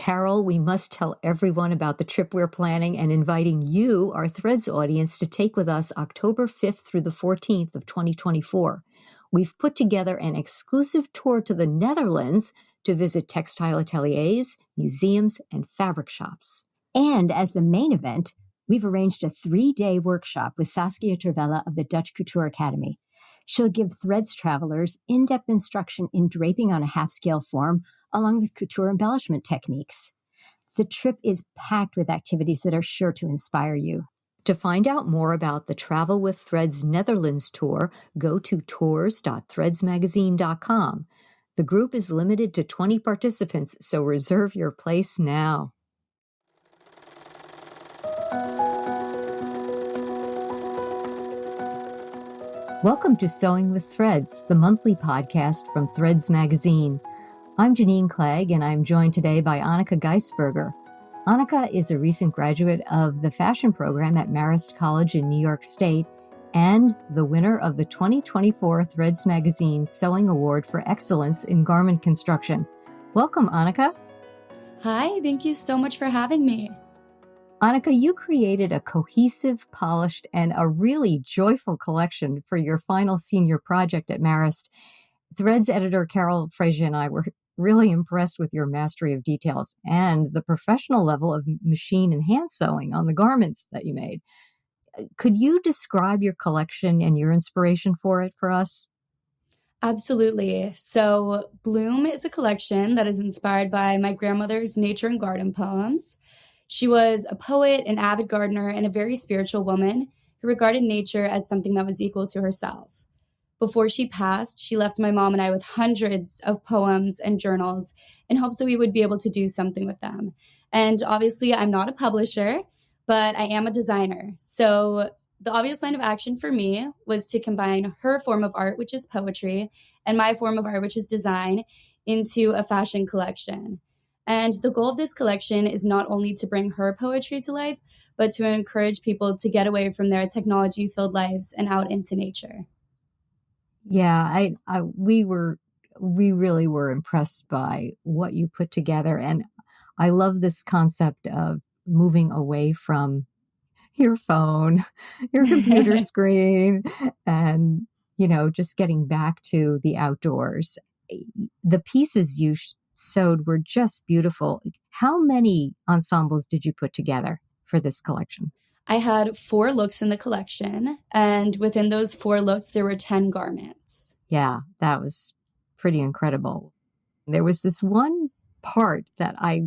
Carol, we must tell everyone about the trip we're planning and inviting you, our Threads audience, to take with us October 5th through the 14th of 2024. We've put together an exclusive tour to the Netherlands to visit textile ateliers, museums, and fabric shops. And as the main event, we've arranged a 3-day workshop with Saskia Terwelle of the Dutch Couture Academy. She'll give Threads travelers in-depth instruction in draping on a half-scale form, along with couture embellishment techniques. The trip is packed with activities that are sure to inspire you. To find out more about the Travel with Threads Netherlands tour, go to tours.threadsmagazine.com. The group is limited to 20 participants, so reserve your place now. Welcome to Sewing with Threads, the monthly podcast from Threads Magazine. I'm Janine Clegg, and I'm joined today by Annika Geissberger. Annika is a recent graduate of the fashion program at Marist College in New York State and the winner of the 2024 Threads Magazine Sewing Award for Excellence in Garment Construction. Welcome, Annika. Hi, thank you so much for having me. Annika, you created a cohesive, polished, and a really joyful collection for your final senior project at Marist. Threads editor Carol Frazier and I were really impressed with your mastery of details and the professional level of machine and hand sewing on the garments that you made. Could you describe your collection and your inspiration for it for us? Absolutely. So Bloom is a collection that is inspired by my grandmother's nature and garden poems. She was a poet, an avid gardener, and a very spiritual woman who regarded nature as something that was equal to herself. Before she passed, she left my mom and I with hundreds of poems and journals in hopes that we would be able to do something with them. And obviously, I'm not a publisher, but I am a designer. So the obvious line of action for me was to combine her form of art, which is poetry, and my form of art, which is design, into a fashion collection. And the goal of this collection is not only to bring her poetry to life, but to encourage people to get away from their technology-filled lives and out into nature. Yeah, we really were impressed by what you put together. And I love this concept of moving away from your phone, your computer screen, and, just getting back to the outdoors. The pieces you sewed were just beautiful. How many ensembles did you put together for this collection? I had 4 looks in the collection, and within those 4 looks, there were 10 garments. Yeah, that was pretty incredible. There was this one part that I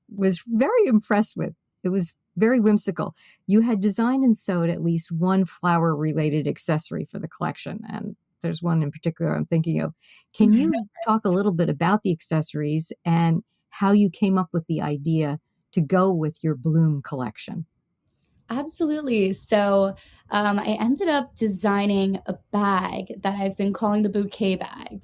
was very impressed with. It was very whimsical. You had designed and sewed at least one flower-related accessory for the collection, and there's one in particular I'm thinking of. Can you talk a little bit about the accessories and how you came up with the idea to go with your Bloom collection? Absolutely. So I ended up designing a bag that I've been calling the bouquet bag.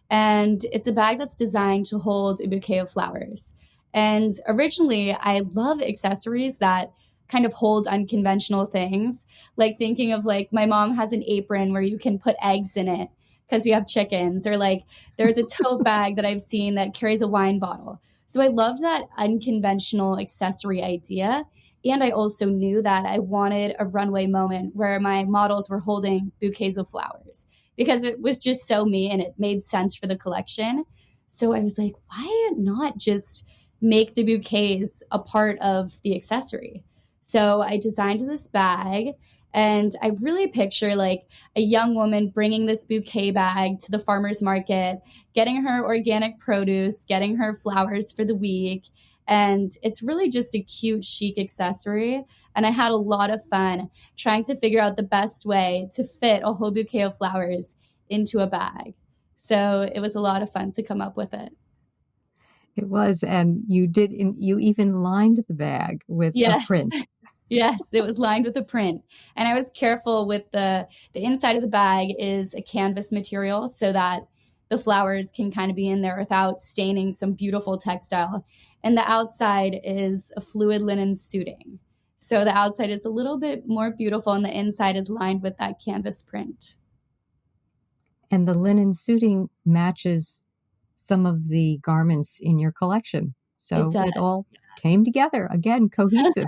And it's a bag that's designed to hold a bouquet of flowers. And originally, I love accessories that kind of hold unconventional things, like thinking of my mom has an apron where you can put eggs in it because we have chickens, or there's a tote bag that I've seen that carries a wine bottle. So I loved that unconventional accessory idea. And I also knew that I wanted a runway moment where my models were holding bouquets of flowers because it was just so me and it made sense for the collection. So I was like, why not just make the bouquets a part of the accessory? So I designed this bag, and I really picture a young woman bringing this bouquet bag to the farmer's market, getting her organic produce, getting her flowers for the week. And it's really just a cute, chic accessory. And I had a lot of fun trying to figure out the best way to fit a whole bouquet of flowers into a bag. So it was a lot of fun to come up with it. It was, and you even lined the bag with a print. Yes, it was lined with a print. And I was careful with the inside of the bag is a canvas material so that the flowers can kind of be in there without staining some beautiful textile. And the outside is a fluid linen suiting. So the outside is a little bit more beautiful and the inside is lined with that canvas print. And the linen suiting matches some of the garments in your collection. It So it does. all came together again, cohesive.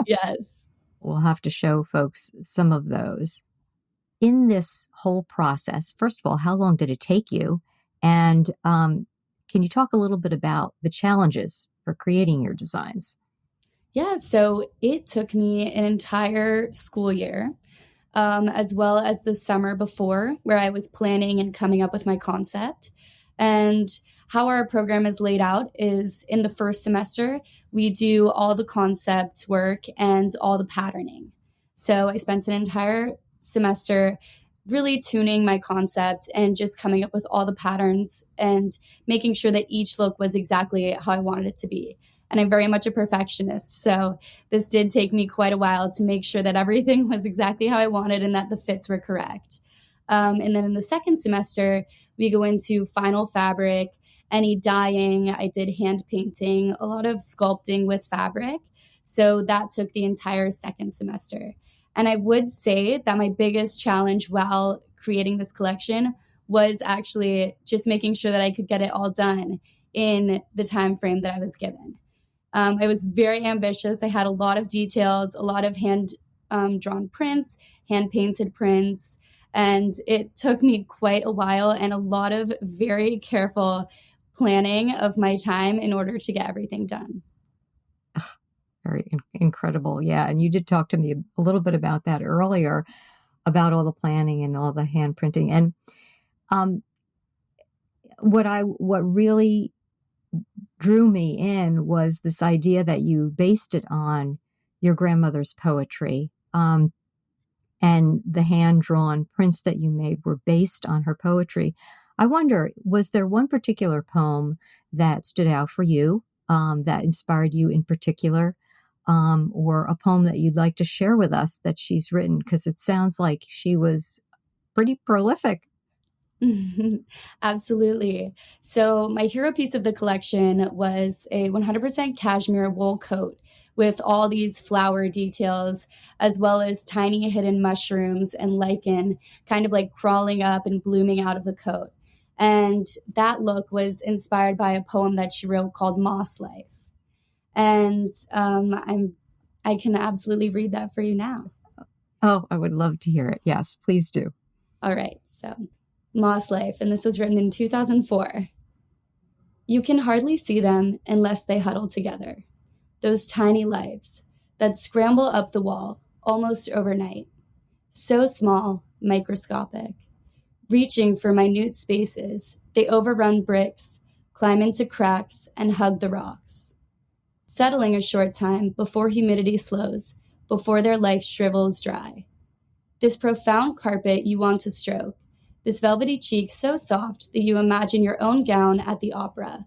Yes. We'll have to show folks some of those. In this whole process, first of all, how long did it take you? And can you talk a little bit about the challenges for creating your designs? Yeah, so it took me an entire school year, as well as the summer before, where I was planning and coming up with my concept. And how our program is laid out is in the first semester, we do all the concept work and all the patterning. So I spent an entire semester really tuning my concept and just coming up with all the patterns and making sure that each look was exactly how I wanted it to be. And I'm very much a perfectionist. So this did take me quite a while to make sure that everything was exactly how I wanted and that the fits were correct. And then in the second semester, we go into final fabric, any dyeing. I did hand painting, a lot of sculpting with fabric. So that took the entire second semester. And I would say that my biggest challenge while creating this collection was actually just making sure that I could get it all done in the time frame that I was given. I was very ambitious. I had a lot of details, a lot of hand drawn prints, hand painted prints, and it took me quite a while and a lot of very careful planning of my time in order to get everything done. Very incredible. Yeah. And you did talk to me a little bit about that earlier, about all the planning and all the hand printing. And what really drew me in was this idea that you based it on your grandmother's poetry. And the hand-drawn prints that you made were based on her poetry. I wonder, was there one particular poem that stood out for you, that inspired you in particular, or a poem that you'd like to share with us that she's written? Because it sounds like she was pretty prolific. Absolutely. So, my hero piece of the collection was a 100% cashmere wool coat with all these flower details, as well as tiny hidden mushrooms and lichen kind of like crawling up and blooming out of the coat. And that look was inspired by a poem that she wrote called Moss Life. And I can absolutely read that for you now. Oh, I would love to hear it. Yes, please do. All right. So, Moss Life, and this was written in 2004. You can hardly see them unless they huddle together. Those tiny lives that scramble up the wall almost overnight. So small, microscopic. Reaching for minute spaces, they overrun bricks, climb into cracks, and hug the rocks. Settling a short time before humidity slows, before their life shrivels dry. This profound carpet you want to stroke, this velvety cheek so soft that you imagine your own gown at the opera,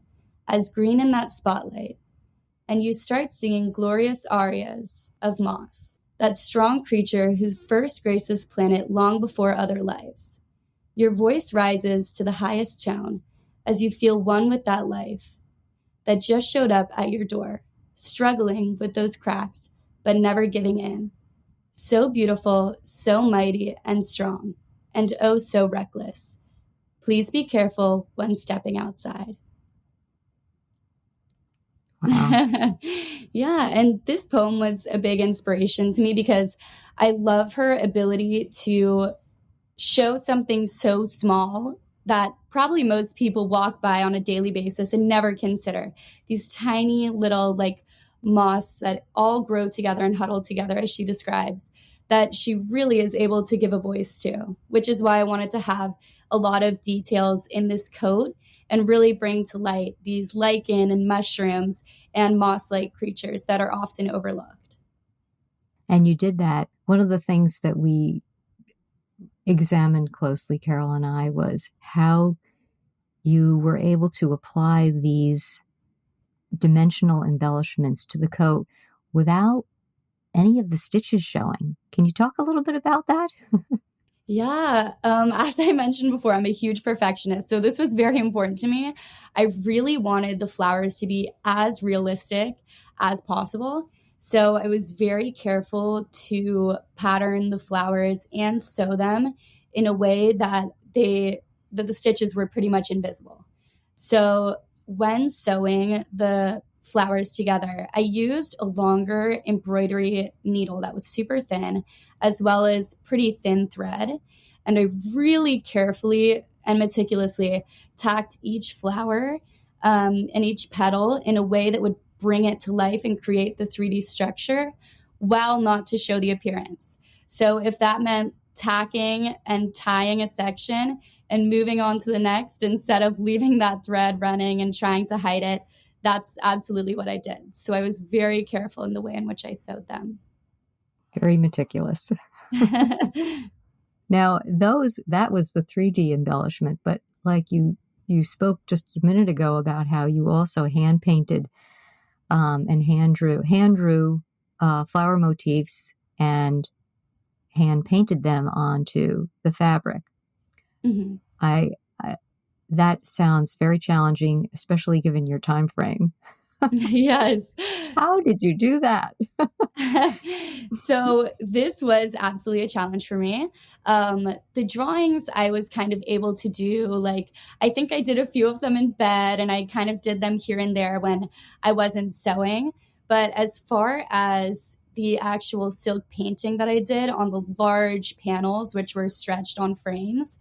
as green in that spotlight, and you start singing glorious arias of moss, that strong creature who first graced this planet long before other lives. Your voice rises to the highest tone as you feel one with that life that just showed up at your door, struggling with those cracks, but never giving in. So beautiful, so mighty and strong, and oh so reckless. Please be careful when stepping outside. Wow. Yeah, and this poem was a big inspiration to me because I love her ability to show something so small that probably most people walk by on a daily basis and never consider. These tiny little like moss that all grow together and huddle together, as she describes, that she really is able to give a voice to, which is why I wanted to have a lot of details in this coat and really bring to light these lichen and mushrooms and moss-like creatures that are often overlooked. And you did that. One of the things that we examined closely, Carol and I, was how you were able to apply these dimensional embellishments to the coat without any of the stitches showing. Can you talk a little bit about that? Yeah, as I mentioned before, I'm a huge perfectionist, so this was very important to me. I really wanted the flowers to be as realistic as possible, so I was very careful to pattern the flowers and sew them in a way that the stitches were pretty much invisible. So when sewing the flowers together, I used a longer embroidery needle that was super thin, as well as pretty thin thread. And I really carefully and meticulously tacked each flower and each petal in a way that would bring it to life and create the 3D structure while not to show the appearance. So if that meant tacking and tying a section and moving on to the next instead of leaving that thread running and trying to hide it, that's absolutely what I did. So I was very careful in the way in which I sewed them. Very meticulous. Now, that was the 3D embellishment, but like you spoke just a minute ago about how you also hand painted and hand drew flower motifs and hand painted them onto the fabric. Mm-hmm. That sounds very challenging, especially given your time frame. Yes. How did you do that? So this was absolutely a challenge for me. The drawings I was kind of able to do, like, I think I did a few of them in bed and I kind of did them here and there when I wasn't sewing. But as far as the actual silk painting that I did on the large panels, which were stretched on frames,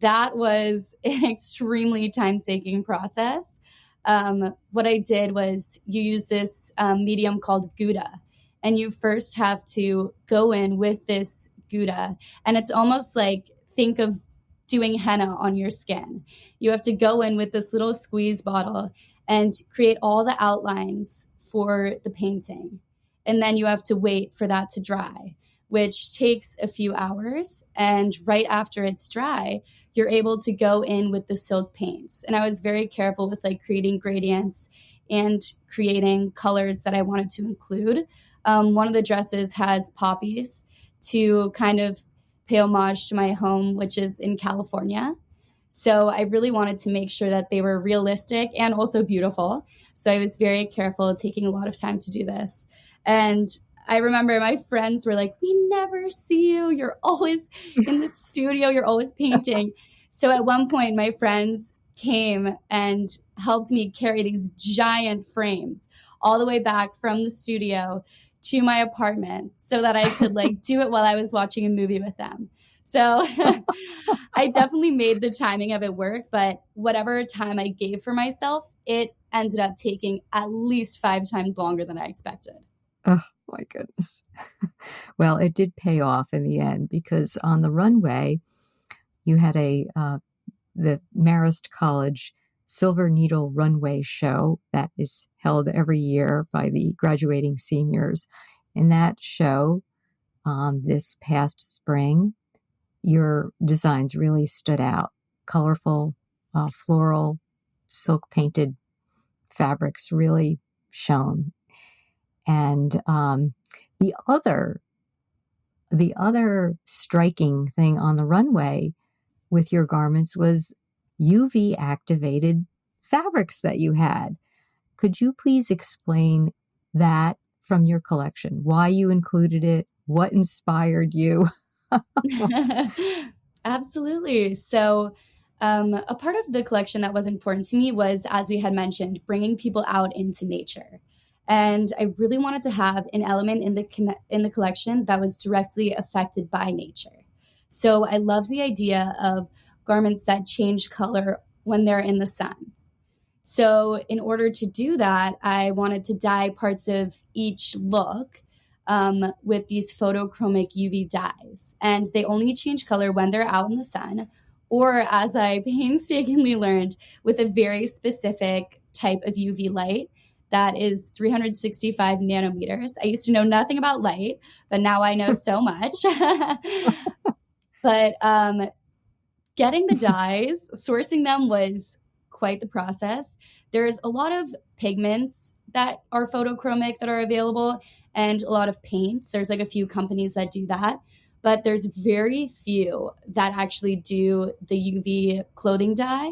that was an extremely time-taking process. What I did was you use this medium called Gouda, and you first have to go in with this Gouda, and it's almost like, think of doing henna on your skin. You have to go in with this little squeeze bottle and create all the outlines for the painting. And then you have to wait for that to dry, which takes a few hours. And right after it's dry, you're able to go in with the silk paints. And I was very careful with like creating gradients and creating colors that I wanted to include. One of the dresses has poppies to kind of pay homage to my home, which is in California. So I really wanted to make sure that they were realistic and also beautiful. So I was very careful, taking a lot of time to do this. And I remember my friends were like, we never see you. You're always in the studio. You're always painting. So at one point, my friends came and helped me carry these giant frames all the way back from the studio to my apartment so that I could like do it while I was watching a movie with them. So I definitely made the timing of it work, but whatever time I gave for myself, it ended up taking at least 5 times longer than I expected. Oh, my goodness. Well, it did pay off in the end because on the runway, you had the Marist College Silver Needle Runway Show that is held every year by the graduating seniors. In that show, this past spring, your designs really stood out. Colorful, floral, silk painted fabrics really shone. And the other striking thing on the runway with your garments was UV activated fabrics that you had. Could you please explain that from your collection? Why you included it? What inspired you? Absolutely. So a part of the collection that was important to me was, as we had mentioned, bringing people out into nature. And I really wanted to have an element in the collection that was directly affected by nature. So I love the idea of garments that change color when they're in the sun. So in order to do that, I wanted to dye parts of each look with these photochromic UV dyes. And they only change color when they're out in the sun, or as I painstakingly learned, with a very specific type of UV light that is 365 nanometers. I used to know nothing about light, but now I know so much. But getting the dyes, sourcing them was quite the process. There's a lot of pigments that are photochromic that are available and a lot of paints. There's like a few companies that do that, but there's very few that actually do the UV clothing dye,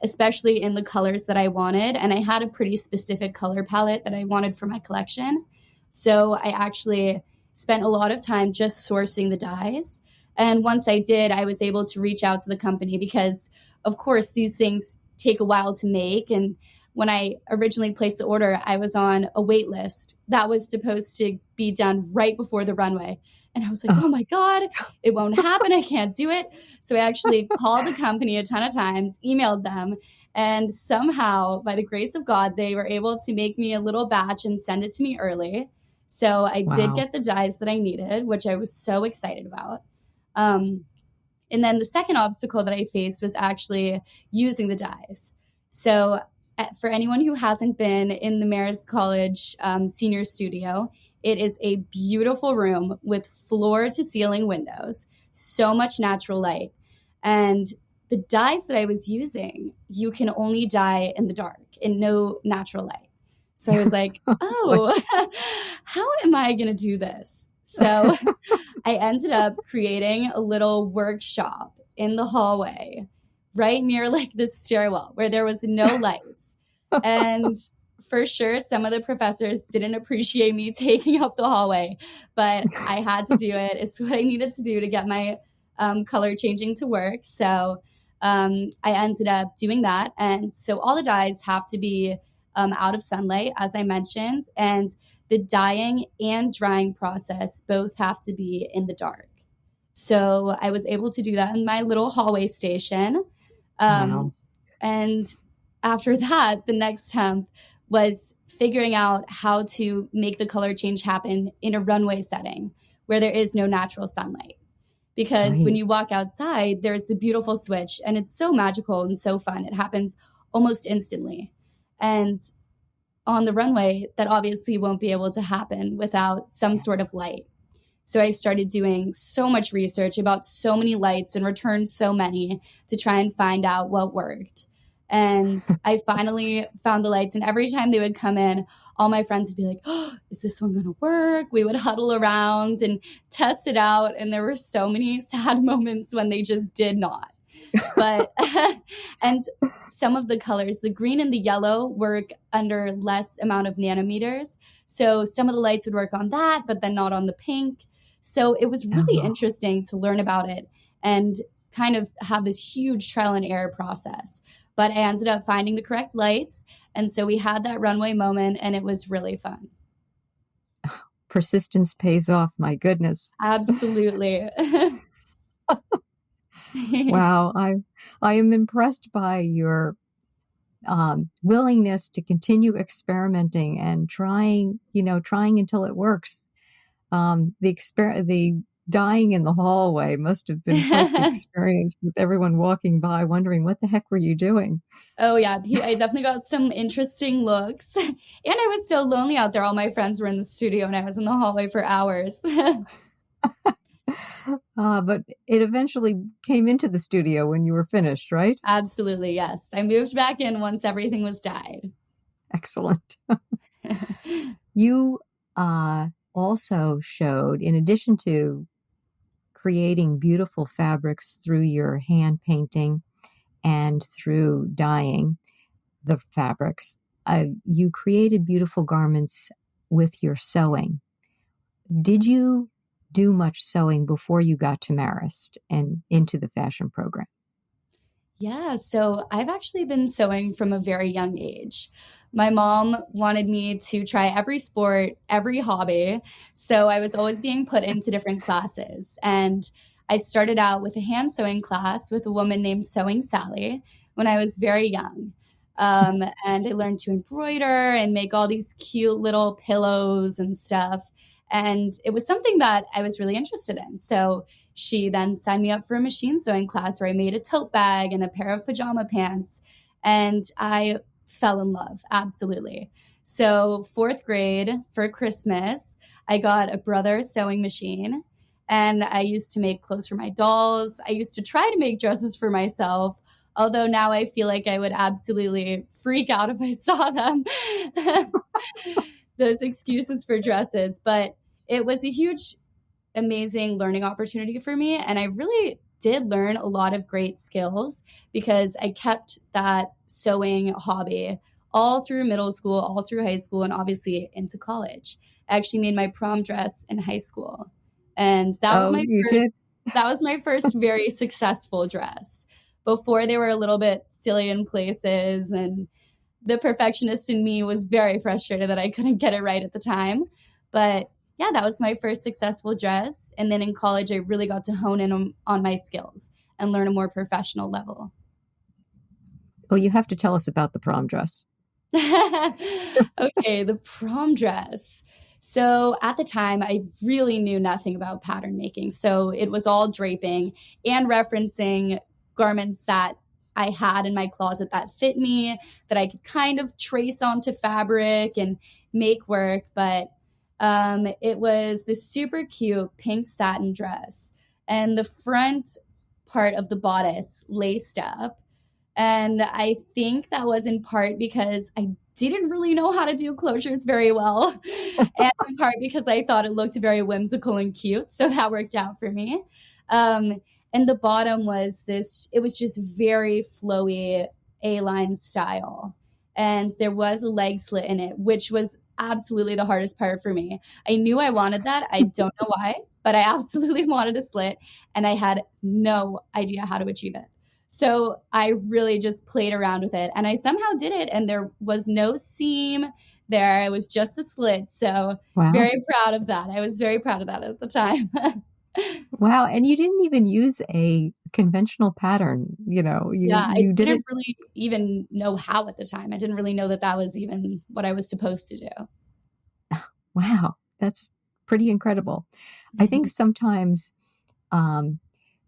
especially in the colors that I wanted. And I had a pretty specific color palette that I wanted for my collection. So I actually spent a lot of time just sourcing the dyes. And once I did, I was able to reach out to the company because, of course, these things take a while to make. And when I originally placed the order, I was on a wait list that was supposed to be done right before the runway. And I was like, oh my God, it won't happen. I can't do it. So I actually called the company a ton of times, emailed them, and somehow, by the grace of God, they were able to make me a little batch and send it to me early. So I did get the dyes that I needed, which I was so excited about. And then the second obstacle that I faced was actually using the dyes. So for anyone who hasn't been in the Marist College senior studio, it is a beautiful room with floor to ceiling windows, so much natural light. And the dyes that I was using, you can only dye in the dark, in no natural light. So I was like, oh, how am I going to do this? So I ended up creating a little workshop in the hallway right near like the stairwell where there was no lights. And for sure, some of the professors didn't appreciate me taking up the hallway, but I had to do it. It's what I needed to do to get my color changing to work. So I ended up doing that. And so all the dyes have to be out of sunlight, as I mentioned, and the dyeing and drying process both have to be in the dark. So I was able to do that in my little hallway station. Wow. And after that, the next step was figuring out how to make the color change happen in a runway setting where there is no natural sunlight. Because when you walk outside, there's the beautiful switch, and it's so magical and so fun. It happens almost instantly. And on the runway, that obviously won't be able to happen without some sort of light. So I started doing so much research about so many lights and returned so many to try and find out what worked. And I finally found the lights, and every time they would come in, all my friends would be like, oh, is this one going to work? We would huddle around and test it out. And there were so many sad moments when they just did not. But, and some of the colors, the green and the yellow, work under less amount of nanometers. So some of the lights would work on that, but then not on the pink. So it was really interesting to learn about it and kind of have this huge trial and error process. But I ended up finding the correct lights. And so we had that runway moment, and it was really fun. Persistence pays off. My goodness. Absolutely. Wow. I am impressed by your willingness to continue experimenting and trying until it works. The dying in the hallway must have been quite the experience with everyone walking by wondering, what the heck were you doing? Oh, yeah. I definitely got some interesting looks. And I was so lonely out there. All my friends were in the studio, and I was in the hallway for hours. But it eventually came into the studio when you were finished, right? Absolutely, yes. I moved back in once everything was dyed. Excellent. You also showed, in addition to creating beautiful fabrics through your hand painting and through dyeing the fabrics, you created beautiful garments with your sewing. Did you do much sewing before you got to Marist and into the fashion program? Yeah, so I've actually been sewing from a very young age. My mom wanted me to try every sport, every hobby. So I was always being put into different classes. And I started out with a hand sewing class with a woman named Sewing Sally when I was very young. And I learned to embroider and make all these cute little pillows and stuff. And it was something that I was really interested in. So she then signed me up for a machine sewing class where I made a tote bag and a pair of pajama pants. And I fell in love, absolutely. So 4th grade for Christmas, I got a brother sewing machine. And I used to make clothes for my dolls. I used to try to make dresses for myself. Although now I feel like I would absolutely freak out if I saw them. Those excuses for dresses. But it was a huge, amazing learning opportunity for me. And I really did learn a lot of great skills because I kept that sewing hobby all through middle school, all through high school, and obviously into college. I actually made my prom dress in high school. And that was my first very successful dress. Before, they were a little bit silly in places, and the perfectionist in me was very frustrated that I couldn't get it right at the time. But yeah, that was my first successful dress. And then in college, I really got to hone in on my skills and learn a more professional level. Oh, you have to tell us about the prom dress. Okay, the prom dress. So at the time, I really knew nothing about pattern making. So it was all draping and referencing garments that I had in my closet that fit me, that I could kind of trace onto fabric and make work. But it was this super cute pink satin dress, and the front part of the bodice laced up. And I think that was in part because I didn't really know how to do closures very well, and in part because I thought it looked very whimsical and cute. So that worked out for me. And the bottom was it was just very flowy A-line style. And there was a leg slit in it, which was absolutely the hardest part for me. I knew I wanted that. I don't know why, but I absolutely wanted a slit, and I had no idea how to achieve it. So I really just played around with it, and I somehow did it, and there was no seam there. It was just a slit. So Wow. Very proud of that. I was very proud of that at the time. Wow. And you didn't even use a conventional pattern, I you did didn't it. really even know how at the time. I didn't really know that was even what I was supposed to do. Wow. That's pretty incredible. I think sometimes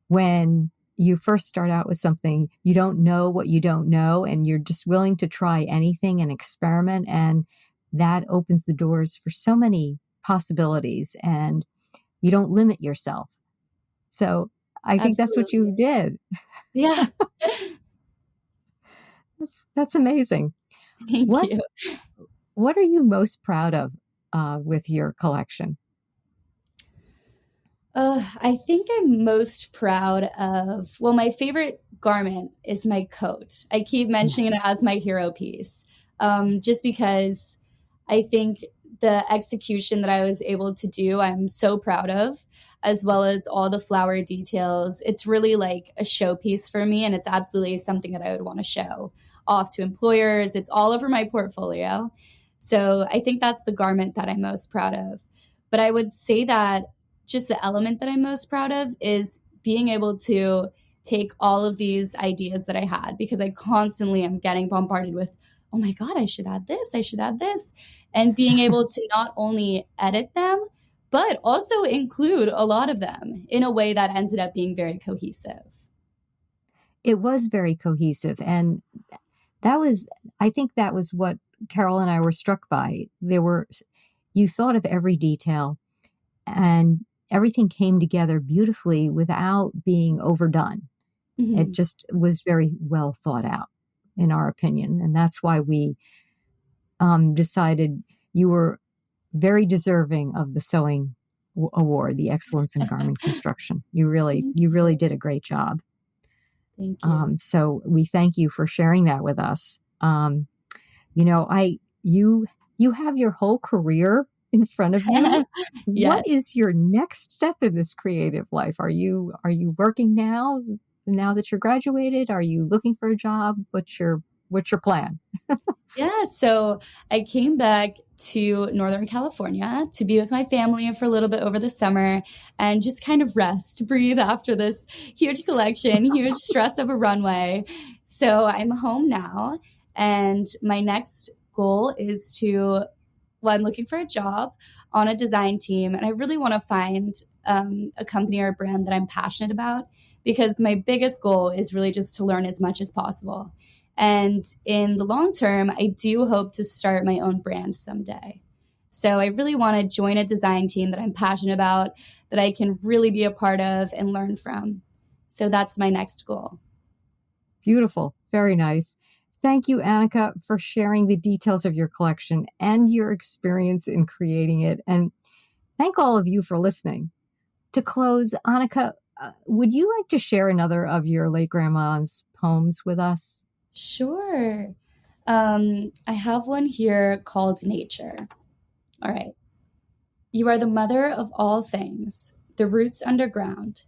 when you first start out with something, you don't know what you don't know, and you're just willing to try anything and experiment. And that opens the doors for so many possibilities, and you don't limit yourself. So I think that's what you did. Yeah. That's amazing. Thank you. What are you most proud of with your collection? I think I'm most proud of, my favorite garment is my coat. I keep mentioning it as my hero piece, just because I think the execution that I was able to do, I'm so proud of, as well as all the flower details. It's really like a showpiece for me, and it's absolutely something that I would want to show off to employers. It's all over my portfolio. So I think that's the garment that I'm most proud of. But I would say that just the element that I'm most proud of is being able to take all of these ideas that I had, because I constantly am getting bombarded with, oh my God, I should add this, I should add this. And being able to not only edit them, but also include a lot of them in a way that ended up being very cohesive. It was very cohesive. And I think that was what Carol and I were struck by. You thought of every detail, and everything came together beautifully without being overdone. Mm-hmm. It just was very well thought out, in our opinion. And that's why we decided you were very deserving of the sewing award, the Excellence in Garment Construction. You really did a great job. Thank you. So we thank you for sharing that with us. You have your whole career in front of you. Yes. What is your next step in this creative life? Are you working now that you're graduated? Are you looking for a job? What's your plan? Yeah, so I came back to Northern California to be with my family for a little bit over the summer and just kind of rest, breathe after this huge collection, huge stress of a runway. So I'm home now, and my next goal is I'm looking for a job on a design team, and I really want to find a company or a brand that I'm passionate about, because my biggest goal is really just to learn as much as possible. And in the long term, I do hope to start my own brand someday. So I really want to join a design team that I'm passionate about, that I can really be a part of and learn from. So that's my next goal. Beautiful. Very nice. Thank you, Annika, for sharing the details of your collection and your experience in creating it. And thank all of you for listening. To close, Annika, would you like to share another of your late grandma's poems with us? Sure. I have one here called Nature. All right. You are the mother of all things, the roots underground,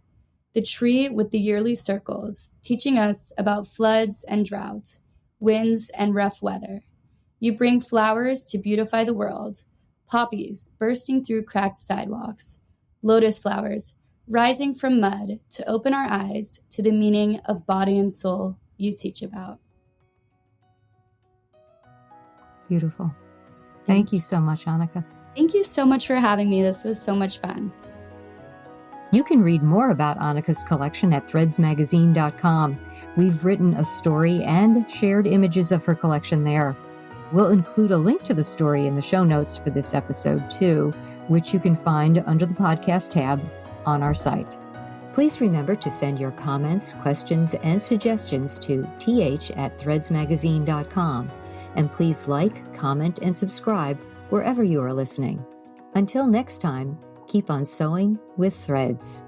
the tree with the yearly circles, teaching us about floods and drought, winds and rough weather, You bring flowers to beautify the world, poppies bursting through cracked sidewalks, lotus flowers rising from mud to open our eyes to the meaning of body and soul you teach about. Beautiful. Thank you so much, Annika. Thank you so much for having me. This was so much fun. You can read more about Annika's collection at threadsmagazine.com. We've written a story and shared images of her collection there. We'll include a link to the story in the show notes for this episode too, which you can find under the podcast tab on our site. Please remember to send your comments, questions, and suggestions to th@threadsmagazine.com. And please like, comment, and subscribe wherever you are listening. Until next time, keep on sewing with threads.